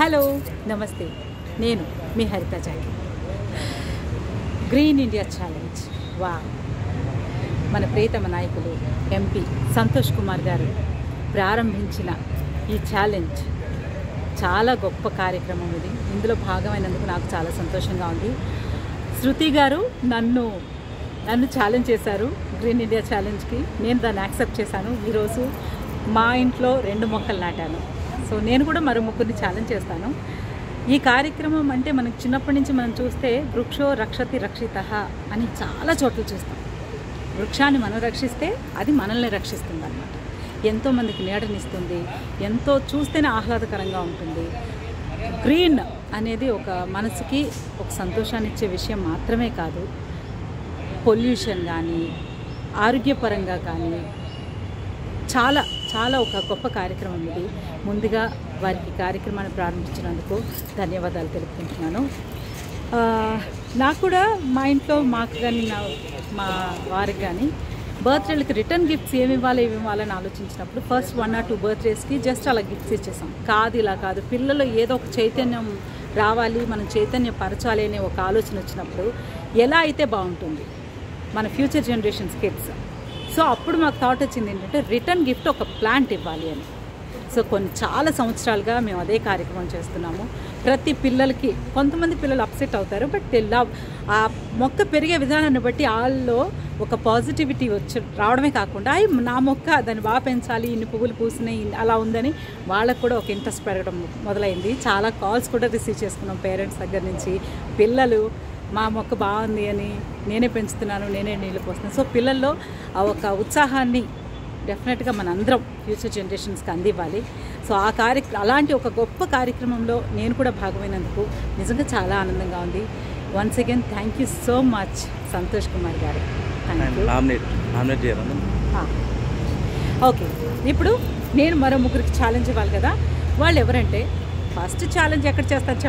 Hello నమస్తే, నేను మీ హరిత జాకి. గ్రీన్ ఇండియా ఛాలెంజ్ వా మన ప్రియతమ నాయకులు ఎంపీ సంతోష్ కుమార్ గారు ప్రారంభించిన ఈ ఛాలెంజ్ చాలా గొప్ప కార్యక్రమం ఇది. ఇందులో భాగమైనందుకు నాకు చాలా సంతోషంగా ఉంది. శృతి గారు నన్ను ఛాలెంజ్ చేశారు గ్రీన్ ఇండియా ఛాలెంజ్కి. నేను దాన్ని యాక్సెప్ట్ చేశాను. ఈరోజు మా ఇంట్లో 2 మొక్కలు నాటాను. సో నేను కూడా మరో ముగ్గురిని ఛాలెంజ్ చేస్తాను. ఈ కార్యక్రమం అంటే మనకు చిన్నప్పటి నుంచి మనం చూస్తే వృక్షో రక్షతి రక్షితః అని చాలా చోట్ల చూస్తాం. వృక్షాన్ని మనం రక్షిస్తే అది మనల్ని రక్షిస్తుంది అన్నమాట. ఎంతోమందికి నీడనిస్తుంది, ఎంతో చూస్తేనే ఆహ్లాదకరంగా ఉంటుంది. గ్రీన్ అనేది ఒక మనసుకి ఒక సంతోషాన్ని ఇచ్చే విషయం మాత్రమే కాదు, పొల్యూషన్ కానీ ఆరోగ్యపరంగా కానీ చాలా చాలా ఒక గొప్ప కార్యక్రమం ఇది. ముందుగా వారికి కార్యక్రమాన్ని ప్రారంభించినందుకు ధన్యవాదాలు తెలుపుకుంటున్నాను. నాకు కూడా మా ఇంట్లో మాకు కానీ మా వారికి కానీ బర్త్డేలకి రిటర్న్ గిఫ్ట్స్ ఏమి ఇవ్వాలని ఆలోచించినప్పుడు ఫస్ట్ 1 or 2 బర్త్డేస్కి జస్ట్ అలా గిఫ్ట్స్ ఇచ్చేసాం. కాదు, ఇలా కాదు, పిల్లలు ఏదో ఒక చైతన్యం రావాలి, మనం చైతన్యపరచాలి అనే ఒక ఆలోచన వచ్చినప్పుడు ఎలా అయితే బాగుంటుంది మన ఫ్యూచర్ జనరేషన్స్ కిడ్స్. సో అప్పుడు మాకు థాట్ వచ్చింది ఏంటంటే రిటర్న్ గిఫ్ట్ ఒక ప్లాంట్ ఇవ్వాలి అని. సో చాలా సంవత్సరాలుగా మేము అదే కార్యక్రమం చేస్తున్నాము. ప్రతి పిల్లలకి, కొంతమంది పిల్లలు అప్సెట్ అవుతారు, బట్ లవ్ ఆ మొక్క పెరిగే విధానాన్ని బట్టి వాళ్ళలో ఒక పాజిటివిటీ రావడమే కాకుండా నా మొక్క దాన్ని బాగా పెంచాలి, ఇన్ని పువ్వులు పూసినాయి అలా ఉందని వాళ్ళకు కూడా ఒక ఇంట్రెస్ట్ పెరగడం మొదలైంది. చాలా కాల్స్ కూడా రిసీవ్ చేసుకున్నాం పేరెంట్స్ దగ్గర నుంచి. పిల్లలు మా మొక్క బాగుంది అని, నేనే పెంచుతున్నాను, నేనే నీళ్ళు పోస్తున్నాను. సో పిల్లల్లో ఆ ఒక ఉత్సాహాన్ని డెఫినెట్గా మనందరం ఫ్యూచర్ జనరేషన్స్కి అందివ్వాలి. సో అలాంటి ఒక గొప్ప కార్యక్రమంలో నేను కూడా భాగమైనందుకు నిజంగా చాలా ఆనందంగా ఉంది. Once again thank you so much Santosh Kumar గారు. ఓకే, ఇప్పుడు నేను మరో ముగ్గురికి ఛాలెంజ్ ఇవ్వాలి కదా. వాళ్ళు ఎవరంటే, ఫస్ట్ ఛాలెంజ్ ఎక్కడ చేస్తారు